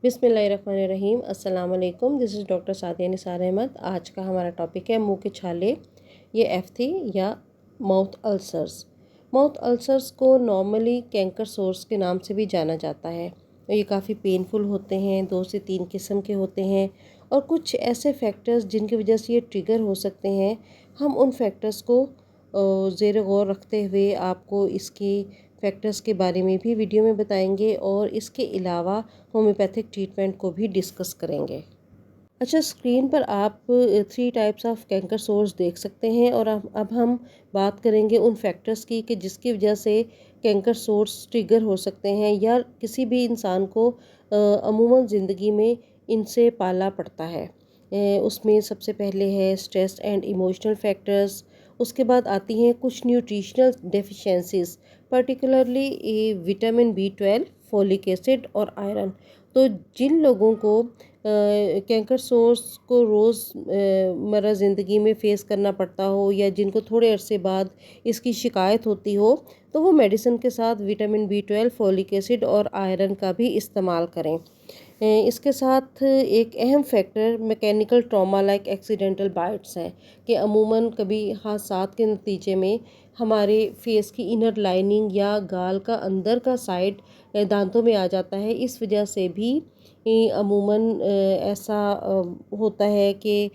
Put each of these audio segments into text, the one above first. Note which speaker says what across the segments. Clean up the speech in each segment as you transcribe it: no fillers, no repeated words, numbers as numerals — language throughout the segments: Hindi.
Speaker 1: बिस्मिल्लाहिर्रहमानिर्रहीम। अस्सलाम वालेकुम। This is doctor Sadia Nisar Ahmad. आज का हमारा टॉपिक है मुंह के छाले, ये एफ्थी या माउथ अल्सर्स। माउथ अल्सर्स को नॉर्मली कैंकर सोर्स के नाम से भी जाना जाता है। ये काफ़ी पेनफुल होते हैं, 2 से 3 किस्म के होते हैं और कुछ ऐसे फैक्टर्स जिनकी वजह से ये ट्रिगर हो सकते हैं। हम उन फैक्टर्स को ज़ेर गौर रखते हुए आपको इसकी फैक्टर्स के बारे में भी वीडियो में बताएंगे और इसके अलावा होम्योपैथिक ट्रीटमेंट को भी डिस्कस करेंगे। अच्छा, स्क्रीन पर आप 3 टाइप्स ऑफ कैंकर सोर्स देख सकते हैं और अब हम बात करेंगे उन फैक्टर्स की कि जिसकी वजह से कैंकर सोर्स ट्रिगर हो सकते हैं या किसी भी इंसान को अमूमन ज़िंदगी में इनसे पाला पड़ता है। उसमें सबसे पहले है स्ट्रेस एंड इमोशनल फैक्टर्स। उसके बाद आती हैं कुछ nutritional deficiencies, particularly vitamin B12, folic acid और आयरन। तो जिन लोगों को कैंकर सोर्स को रोज़मर्रा ज़िंदगी में फ़ेस करना पड़ता हो या जिनको थोड़े अरसे बाद इसकी शिकायत होती हो, तो वो मेडिसिन के साथ विटामिन B12, फोलिक एसिड और आयरन का भी इस्तेमाल करें। इसके साथ एक अहम factor mechanical trauma like accidental bytes हैं कि अमूमन कभी हादसात के नतीजे में हमारे फेस की इनर लाइनिंग या गाल का अंदर का साइड दांतों में आ जाता है। इस वजह से भी अमूमन ऐसा होता है कि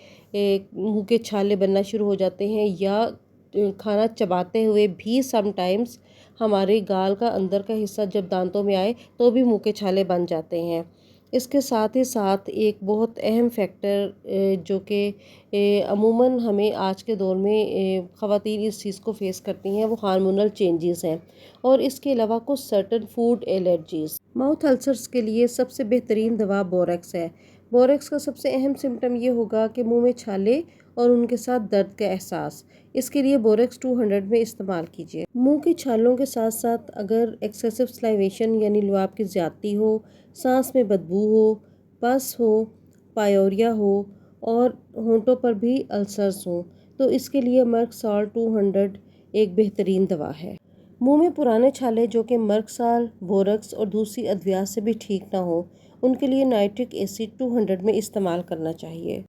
Speaker 1: मुंह के छाले बनना शुरू हो जाते हैं या खाना चबाते हुए भी समटाइम्स हमारे गाल का अंदर का हिस्सा जब दांतों में आए तो भी मुंह के छाले बन जाते हैं। इसके साथ ही साथ एक बहुत अहम फैक्टर जो कि अमूमन हमें आज के दौर में ख़वातीन इस चीज़ को फेस करती हैं, वो हार्मोनल चेंजेस हैं और इसके अलावा कुछ certain food allergies. Mouth ulcers के लिए सबसे बेहतरीन दवा बोरेक्स है। बोरेक्स का सबसे अहम सिम्टम ये होगा कि मुंह में छाले और उनके साथ दर्द का एहसास। इसके लिए बोरेक्स 200 में इस्तेमाल कीजिए। मुंह के छालों के साथ साथ अगर एक्सेसिव स्लाइवेशन यानी लुआब की ज़्यादती हो, सांस में बदबू हो, पस हो, पायोरिया हो और होंठों पर भी अल्सर्स हों, तो इसके लिए मर्क साल 200 एक बेहतरीन दवा है। मुंह में पुराने छाले जो कि मर्क साल, बोरक्स और दूसरी अद्वियात से भी ठीक ना हो, उनके लिए नाइट्रिक एसिड 200 में इस्तेमाल करना चाहिए।